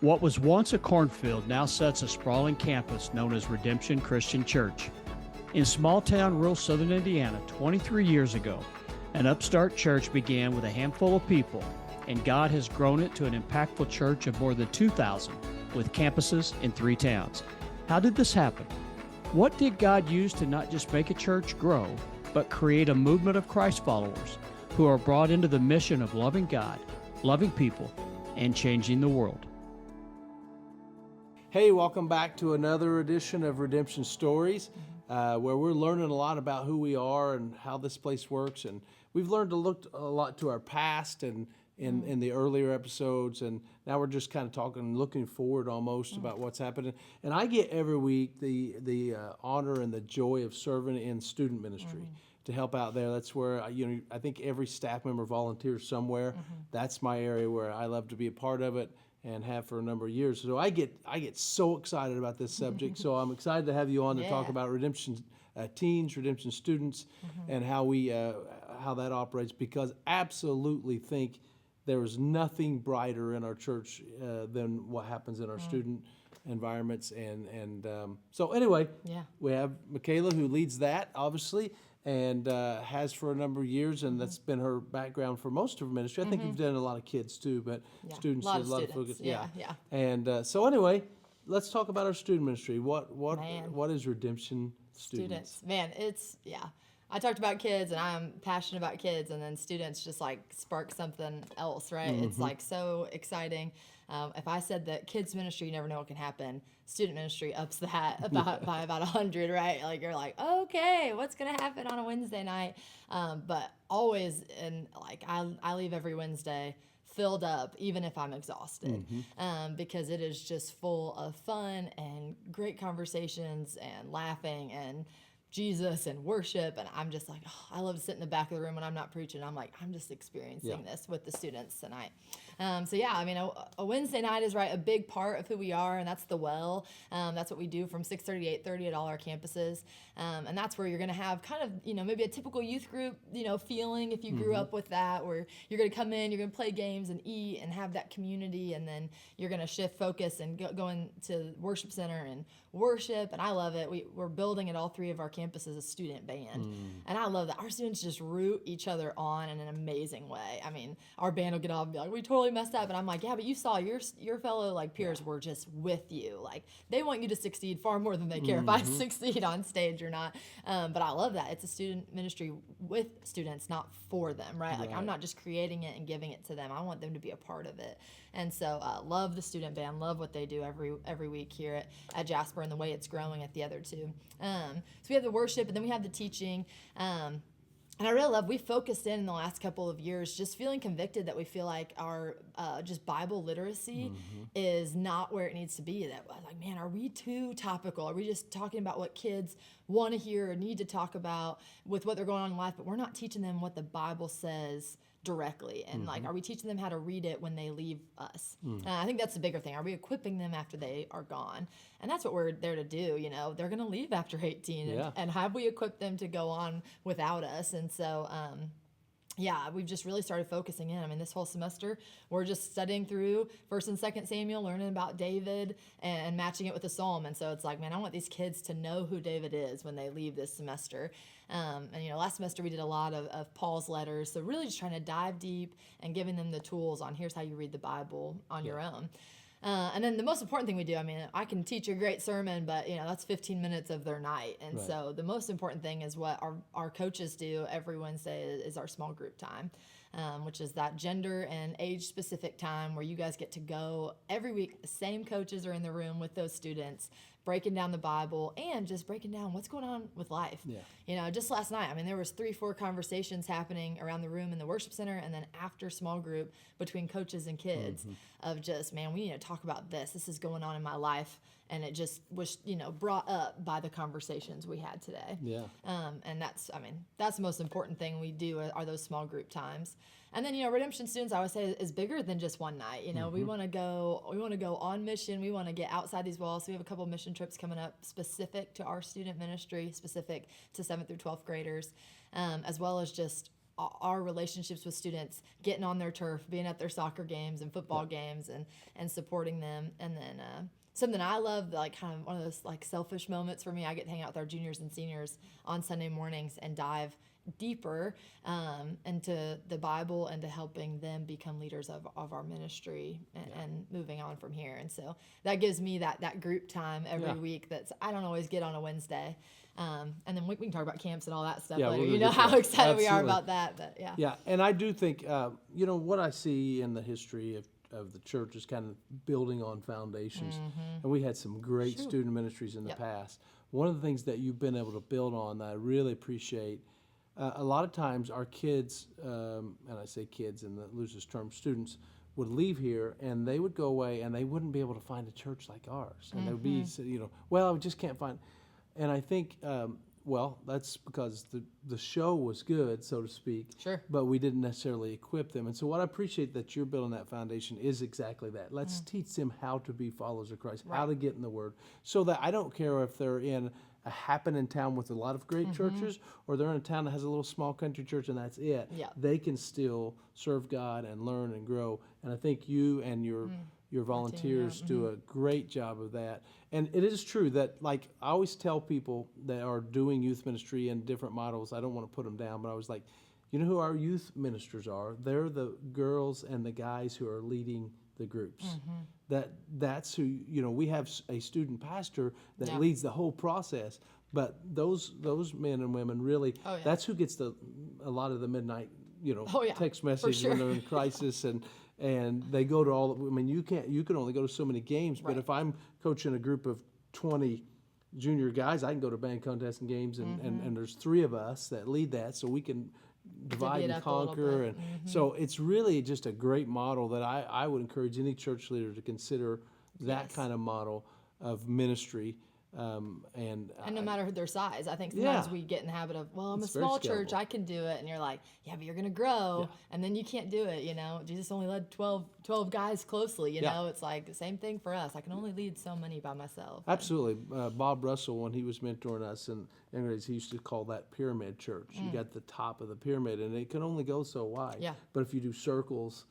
What was once a cornfield now sits a sprawling campus known as Redemption Christian Church. In small-town rural southern Indiana 23 years ago, an upstart church began with a handful of people, and God has grown it to an impactful church of more than 2,000 with campuses in 3 towns. How did this happen? What did God use to not just make a church grow, but create a movement of Christ followers who are brought into the mission of loving God, loving people, and changing the world? Hey, welcome back to another edition of Redemption Stories, where we're learning a lot about who we are and how this place works. And we've learned to look a lot to our past and in the earlier episodes, and now we're just kind of talking, looking forward almost about what's happening. And I get every week the honor and the joy of serving in student ministry. To help out there. That's where I think every staff member volunteers somewhere. That's my area where I love to be a part of it and have for a number of years. So I get so excited about this subject. So I'm excited to have you on to talk about Redemption teens, Redemption students, and how that operates. Because absolutely think there is nothing brighter in our church than what happens in our student environments. And so anyway, we have Michaela who leads that, obviously, and has for a number of years, and that's been her background for most of her ministry. I think you've done a lot of kids too, but students, a lot of focus. Yeah. And so anyway, let's talk about our student ministry. What is Redemption Students? Man, I talked about kids, and I'm passionate about kids, and then students just like spark something else, right? It's like so exciting. If I said that kids ministry, you never know what can happen. Student ministry ups that by about 100, right? Like you're like, okay, what's gonna happen on a Wednesday night? But always, and like I leave every Wednesday filled up, even if I'm exhausted, because it is just full of fun and great conversations and laughing and Jesus and worship, and I'm just like, oh, I love to sit in the back of the room when I'm not preaching. I'm like, I'm just experiencing this with the students tonight. A Wednesday night is a big part of who we are, and that's the well. That's what we do from 6:30 to 8:30 at all our campuses, and that's where you're going to have kind of maybe a typical youth group feeling if you grew up with that, where you're going to come in, you're going to play games and eat and have that community, and then you're going to shift focus and go into worship center and worship, and I love it. We're building at all 3 of our campuses a student band, and I love that. Our students just root each other on in an amazing way. I mean, our band will get off and be like, we totally messed up, and I'm like, yeah, but you saw your fellow peers were just with you. Like, they want you to succeed far more than they care if I succeed on stage or not. But I love that. It's a student ministry with students, not for them, right? Like, I'm not just creating it and giving it to them. I want them to be a part of it. And so love the student band, love what they do every week here at Jasper and the way it's growing at the other 2. So we have the worship, and then we have the teaching. And I really love, we focused in the last couple of years just feeling convicted that we feel like our just Bible literacy is not where it needs to be. That like, man, are we too topical? Are we just talking about what kids want to hear or need to talk about with what they're going on in life, but we're not teaching them what the Bible says directly, and are we teaching them how to read it when they leave us? I think that's the bigger thing. Are we equipping them after they are gone? And that's what we're there to do. They're going to leave after 18, and have we equipped them to go on without us? And so we've just really started focusing in. I mean, this whole semester, we're just studying through 1st and 2nd Samuel, learning about David and matching it with the Psalm. And so it's like, man, I want these kids to know who David is when they leave this semester. Last semester we did a lot of Paul's letters. So really just trying to dive deep and giving them the tools on here's how you read the Bible on your own. And then the most important thing we do, I mean, I can teach a great sermon, but that's 15 minutes of their night. And so the most important thing is what our coaches do every Wednesday is our small group time, which is that gender and age specific time where you guys get to go every week. The same coaches are in the room with those students, breaking down the Bible and just breaking down what's going on with life. Just last night, I mean, there was 3-4 conversations happening around the room in the worship center, and then after small group between coaches and kids of just, man, we need to talk about this. This is going on in my life. And it just was, brought up by the conversations we had today. And that's the most important thing we do are those small group times. And then, Redemption Students, I always say, is bigger than just one night. We want to go on mission. We want to get outside these walls. So we have a couple of mission trips coming up specific to our student ministry, specific to 7th through 12th graders, as well as just our relationships with students, getting on their turf, being at their soccer games and football games, and supporting them. And then something I love, like kind of one of those like selfish moments for me, I get to hang out with our juniors and seniors on Sunday mornings and dive deeper into the Bible and to helping them become leaders of our ministry and moving on from here. And so that gives me that group time every week that's I don't always get on a Wednesday. And then we can talk about camps and all that stuff later. You know how excited we are about that. But Yeah, and I do think, what I see in the history of the church is kind of building on foundations. And we had some great student ministries in the past. One of the things that you've been able to build on that I really appreciate, a lot of times our kids, and I say kids in the loosest term, students, would leave here and they would go away and they wouldn't be able to find a church like ours. And they would be, well, we just can't find. And I think, that's because the show was good, so to speak. Sure. But we didn't necessarily equip them. And so what I appreciate that you're building that foundation is exactly that. Let's teach them how to be followers of Christ, how to get in the Word, so that I don't care if they're in a happening town with a lot of great churches or they're in a town that has a little small country church and that's it. Yeah. They can still serve God and learn and grow. And I think you and your volunteers do a great job of that. And it is true that, like, I always tell people that are doing youth ministry in different models, I don't want to put them down, but I was like, you know who our youth ministers are? They're the girls and the guys who are leading the groups. That's who, we have a student pastor that leads the whole process, but those men and women really, that's who gets a lot of the midnight, text message when they're in crisis and they go to all. I mean, you can only go to so many games. But if I'm coaching a group of 20 junior guys, I can go to band contests and games, and there's 3 of us that lead that, so we can divide and conquer. And so it's really just a great model that I would encourage any church leader to consider that kind of model of ministry. And no matter their size, I think sometimes we get in the habit of, I'm a small church, I can do it. And you're like, but you're going to grow. And then you can't do it, Jesus only led 12 guys closely, know. It's like the same thing for us. I can only lead so many by myself. Absolutely. Bob Russell, when he was mentoring us, and anyways, he used to call that pyramid church. You got the top of the pyramid, and it can only go so wide. Yeah. But if you do circles,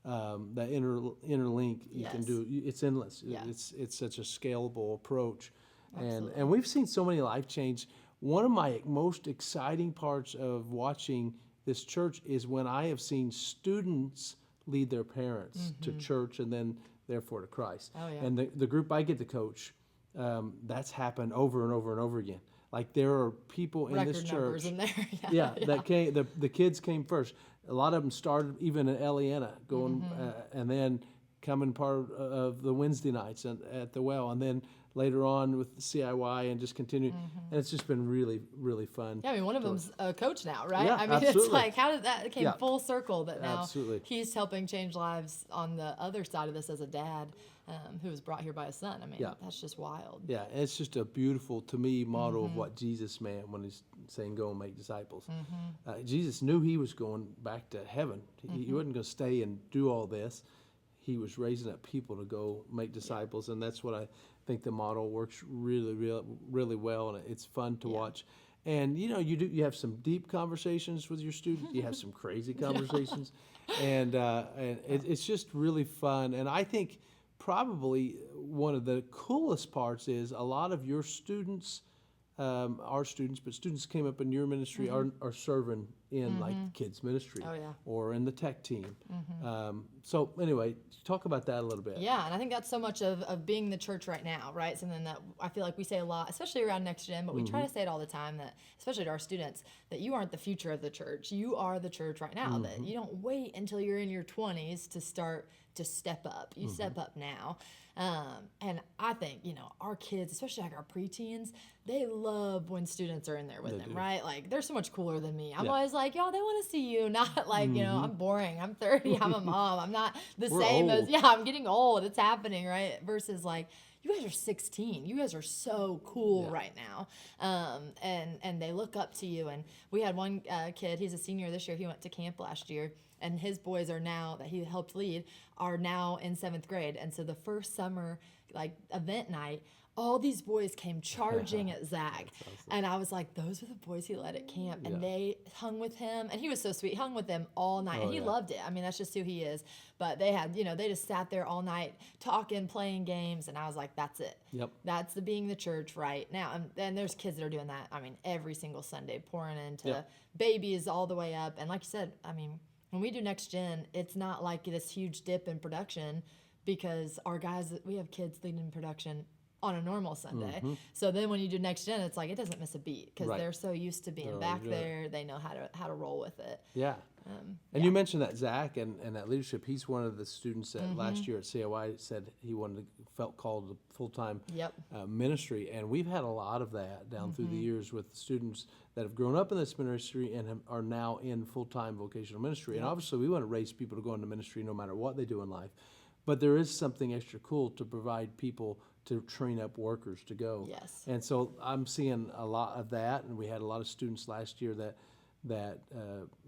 that interlink, you can do. It's endless. It's such a scalable approach. And we've seen so many life change. One of my most exciting parts of watching this church is when I have seen students lead their parents to church and then therefore to Christ. And the group I get to coach, that's happened over and over and over again. Like there are people in this church. In there. That came. The kids came first. A lot of them started even at Eliana, going and then coming part of the Wednesday nights at the well, and then later on with the CIY and just continue. And it's just been really, really fun. Yeah, I mean, one of them's a coach now, right? Yeah, I mean, absolutely. It's like, how did that came full circle that now he's helping change lives on the other side of this as a dad who was brought here by his son. I mean, that's just wild. Yeah, and it's just a beautiful, to me, model of what Jesus meant when he's saying, go and make disciples. Jesus knew he was going back to heaven. He wasn't going to stay and do all this. He was raising up people to go make disciples, and that's what I think the model works really, really, really well, and it's fun to watch. And you have some deep conversations with your students. You have some crazy conversations, and it's just really fun. And I think probably one of the coolest parts is a lot of your students, our students, but students came up in your ministry are serving in like kids ministry or in the tech team. So anyway, talk about that a little bit. Yeah, and I think that's so much of being the church right now, right? Something that I feel like we say a lot, especially around Next Gen, but we try to say it all the time, that especially to our students, that you aren't the future of the church. You are the church right now. That you don't wait until you're in your 20s to start to step up. You step up now. And I think, our kids, especially like our preteens, they love when students are in there with them, right? Like, they're so much cooler than me. I'm always like, y'all, they want to see you. Not like, I'm boring. I'm 30. I'm a mom. I'm not the same old. as, I'm getting old. It's happening, right? Versus like, you guys are 16. You guys are so cool right now. And they look up to you. And we had one kid, he's a senior this year. He went to camp last year. and his boys are now, that he helped lead, are now in 7th grade. And so the first summer, like, event night, all these boys came charging at Zach. And I was like, those are the boys he led at camp. And they hung with him. And he was so sweet. He hung with them all night. And he loved it. I mean, that's just who he is. But they had, they just sat there all night talking, playing games. And I was like, that's it. Yep. That's the being the church right now. And there's kids that are doing that, I mean, every single Sunday, pouring into babies all the way up. And like you said, I mean, when we do Next Gen, it's not like this huge dip in production, because our guys, we have kids leading production on a normal Sunday. So then when you do Next Gen, it's like it doesn't miss a beat, because they're so used to being back there. They know how to roll with it. Yeah. And you mentioned that Zach and that leadership. He's one of the students that last year at COI said he felt called to full-time ministry. And we've had a lot of that down through the years with students that have grown up in this ministry and are now in full-time vocational ministry. And obviously we want to raise people to go into ministry no matter what they do in life. But there is something extra cool to provide people to train up workers to go. Yes. And so I'm seeing a lot of that, and we had a lot of students last year that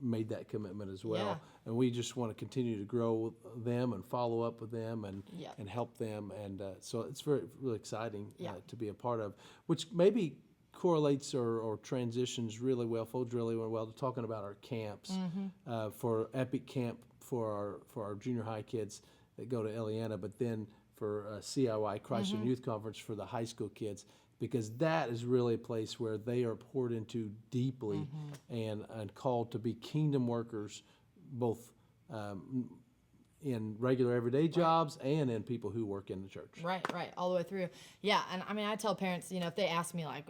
made that commitment as well. Yeah. And we just want to continue to grow with them and follow up with them and help them. And so it's really exciting to be a part of, which maybe correlates or transitions really well, folds really well to talking about our camps for Epic Camp for our junior high kids that go to Eliana, but then for CIY, Christian Youth Conference, for the high school kids, because that is really a place where they are poured into deeply and called to be kingdom workers, both in regular everyday jobs and in people who work in the church. Right, all the way through. Yeah, and I mean, I tell parents, if they ask me, like,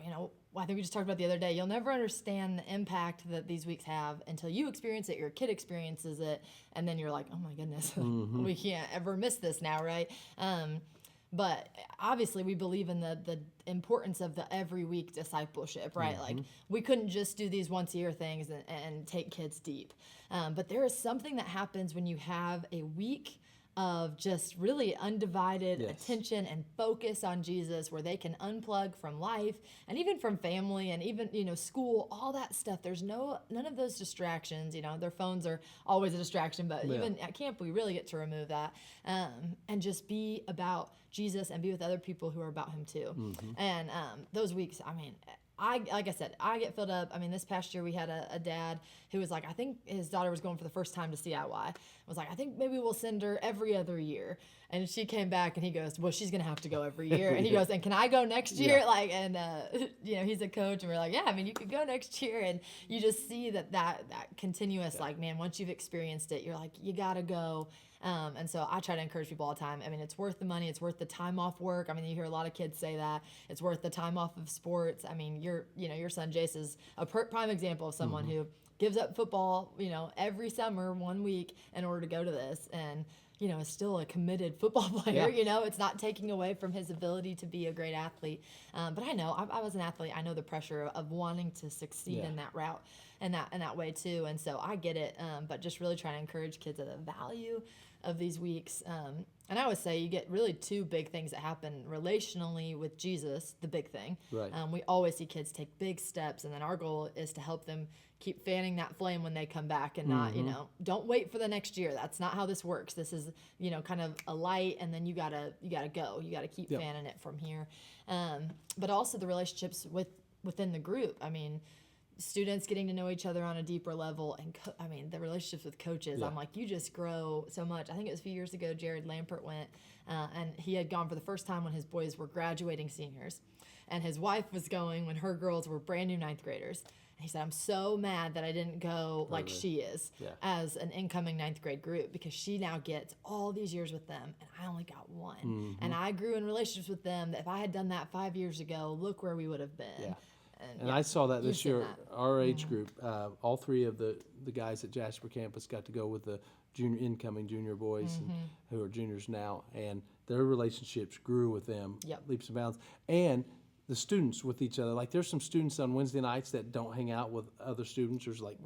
I think we just talked about the other day, you'll never understand the impact that these weeks have until you experience it, your kid experiences it, and then you're like, oh my goodness, we can't ever miss this now, right? But obviously we believe in the importance of the every week discipleship, right? Like, we couldn't just do these once a year things and take kids deep. But there is something that happens when you have a week of just really undivided attention and focus on Jesus, where they can unplug from life and even from family and even, school, all that stuff. There's none of those distractions. Their phones are always a distraction, but even at camp, we really get to remove that and just be about Jesus and be with other people who are about him too. And those weeks, I mean, like I said, I get filled up. I mean, this past year we had a dad who was like, I think his daughter was going for the first time to CIY. I was like, I think maybe we'll send her every other year. And she came back and he goes, well, she's going to have to go every year. And he goes, and can I go next year? Like, and, he's a coach, and we're like, yeah, I mean, you could go next year. And you just see that continuous, like, man, once you've experienced it, you're like, you got to go. And so I try to encourage people all the time. I mean, it's worth the money. It's worth the time off work. I mean, you hear a lot of kids say that. It's worth the time off of sports. I mean, your son Jace is a prime example of someone who gives up football, every summer, 1 week, in order to go to this. And, is still a committed football player. It's not taking away from his ability to be a great athlete. But I know I was an athlete. I know the pressure of wanting to succeed in that route and that way too. And so I get it. But just really trying to encourage kids of the value of these weeks. And I always say you get really two big things that happen relationally with Jesus, the big thing. Right. We always see kids take big steps, and then our goal is to help them keep fanning that flame when they come back and not, don't wait for the next year. That's not how this works. This is, kind of a light, and then you gotta go. You gotta keep fanning it from here. But also the relationships within the group. I mean, students getting to know each other on a deeper level, and the relationships with coaches. I'm like, you just grow so much. I think it was a few years ago, Jared Lampert went, and he had gone for the first time when his boys were graduating seniors, and his wife was going when her girls were brand new 9th graders. And he said, I'm so mad that I didn't go like she is as an incoming 9th grade group, because she now gets all these years with them, and I only got one. And I grew in relationships with them that if I had done that 5 years ago, look where we would have been. Yeah. And I saw that this year, our age group, all three of the guys at Jasper campus got to go with the incoming junior boys who are juniors now, and their relationships grew with them leaps and bounds. And the students with each other, like there's some students on Wednesday nights that don't hang out with other students. There's like,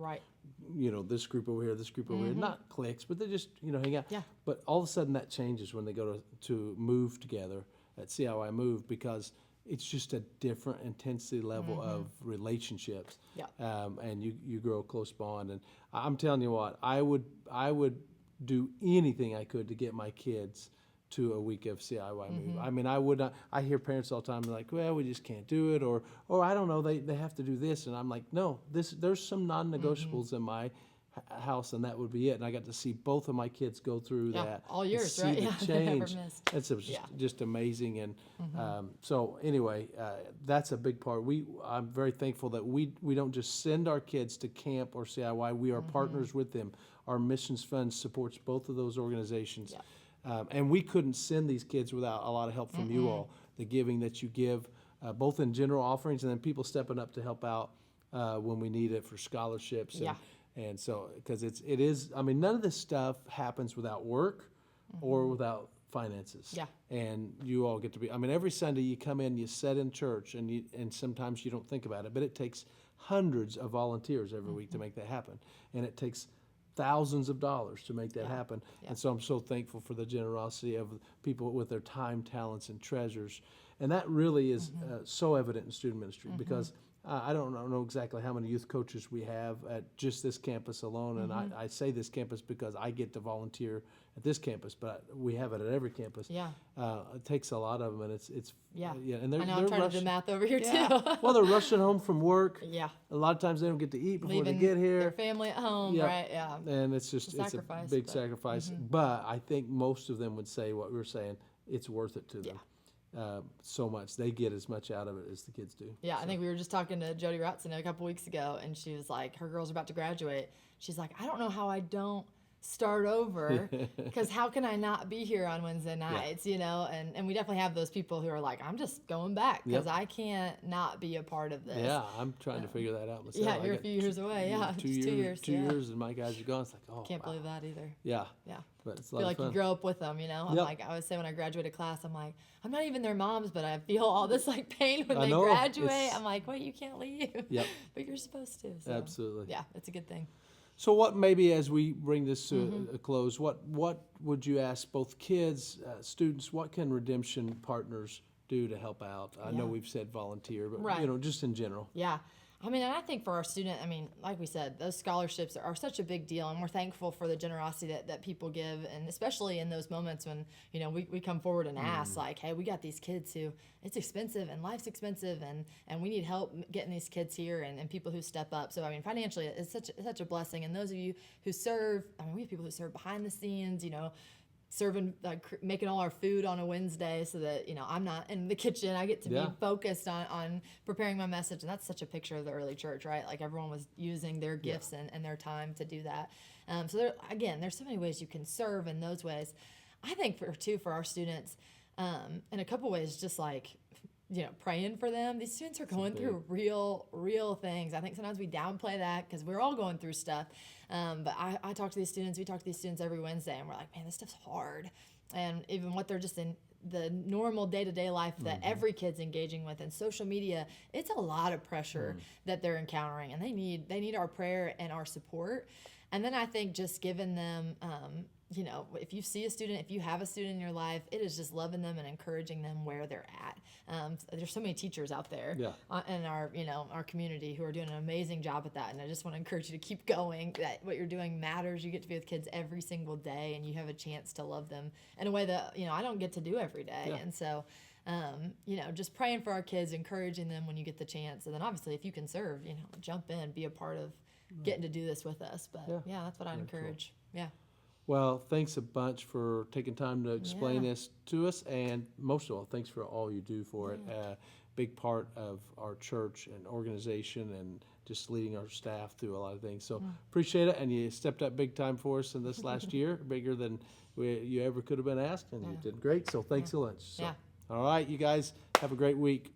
this group over here, this group over here, not cliques, but they just, hang out. Yeah. But all of a sudden that changes when they go to move together at CIY Move, because it's just a different intensity level of relationships. Yeah. And you grow a close bond. And I'm telling you what, I would do anything I could to get my kids to a week of CIY move. I mean, I would not. I hear parents all the time like, "Well, we just can't do it," or I don't know, they have to do this, and I'm like, "No, there's some non-negotiables in my house, and that would be it." And I got to see both of my kids go through that all and years, see right? the Yeah, they never change. missed. It's just amazing, and so anyway, that's a big part. I'm very thankful that we don't just send our kids to camp or CIY. We are partners with them. Our missions fund supports both of those organizations. Yeah. And we couldn't send these kids without a lot of help from you all, the giving that you give, both in general offerings and then people stepping up to help out when we need it for scholarships. And, Yeah. and so, because it is, I mean, none of this stuff happens without work or without finances. Yeah. And you all get to be, I mean, every Sunday you come in, you sit in church, and sometimes you don't think about it, but it takes hundreds of volunteers every week to make that happen. And it takes thousands of dollars to make that happen. Yeah. And so I'm so thankful for the generosity of people with their time, talents, and treasures. And that really is so evident in student ministry because I don't know exactly how many youth coaches we have at just this campus alone. And I say this campus because I get to volunteer at this campus, but we have it at every campus. Yeah. It takes a lot of them, and it's Yeah. and they're I know, I'm trying to do rushing. math over here Yeah. too. Well, they're rushing home from work. Yeah. A lot of times they don't get to eat before Leaving they get here. their family at home, Yep. right? Yeah. And it's just, It's a it's a sacrifice, big but- sacrifice. But I think most of them would say what we were saying, it's worth it to them. So much. They get as much out of it as the kids do. Yeah, I think we were just talking to Jody Rotson a couple weeks ago, and she was like, her girls are about to graduate. She's like, I don't know how I don't start over, because how can I not be here on Wednesday nights, you know? And we definitely have those people who are like, I'm just going back because Yep. I can't not be a part of this. Yeah, I'm trying to figure that out myself. Yeah, I you're a got few years away. Yeah, two just years, 2 years. and my guys are gone. It's like, oh, Can't wow. believe that either. Yeah, Yeah. but it's a I lot feel of like fun. you grow up with them, you know? I'm Yep. like, I always say when I graduated class, I'm like, I'm not even their moms, but I feel all this like pain when I they know, graduate. it's- I'm like, wait, you can't leave. Yep. But you're supposed to. So. Absolutely. Yeah, it's a good thing. So what maybe as we bring this to Mm-hmm. a close, what would you ask both kids, students, what can Redemption Partners do to help out? I know Yeah. we've said volunteer, but Right. just in general. Yeah. I mean, and I think for our student, I mean, like we said, those scholarships are such a big deal, and we're thankful for the generosity that people give, and especially in those moments when, you know, we come forward and ask, like, hey, we got these kids who, it's expensive, and life's expensive, and we need help getting these kids here, and people who step up. So, I mean, financially, it's such a blessing, and those of you who serve, I mean, we have people who serve behind the scenes, you know, serving, like making all our food on a Wednesday so that, you know, I'm not in the kitchen. I get to Yeah. be focused on preparing my message. And that's such a picture of the early church, right? Like everyone was using their gifts and their time to do that. So there's so many ways you can serve in those ways. I think for our students, in a couple ways, just like, you know, praying for them. These students are going through real things. I think sometimes we downplay that because we're all going through stuff. But I talk to these students, we talk to these students every Wednesday, and we're like, man, this stuff's hard. And even what they're just in the normal day-to-day life that every kid's engaging with, and social media, it's a lot of pressure that they're encountering, and they need our prayer and our support. And then I think just giving them, you know, if you see a student, if you have a student in your life, it is just loving them and encouraging them where they're at. There's so many teachers out there in our community who are doing an amazing job at that. And I just want to encourage you to keep going, that what you're doing matters. You get to be with kids every single day, and you have a chance to love them in a way that, you know, I don't get to do every day. Yeah. And so, you know, just praying for our kids, encouraging them when you get the chance. And then obviously if you can serve, you know, jump in, be a part of getting to do this with us. But yeah, that's what I'd encourage. Yeah. Well, thanks a bunch for taking time to explain Yeah. this to us, and most of all, thanks for all you do for it. Big part of our church and organization, and just leading our staff through a lot of things. So appreciate it, and you stepped up big time for us in this last year, bigger than you ever could have been asked, and you did great. So thanks a bunch. So, Yeah. all right, you guys have a great week.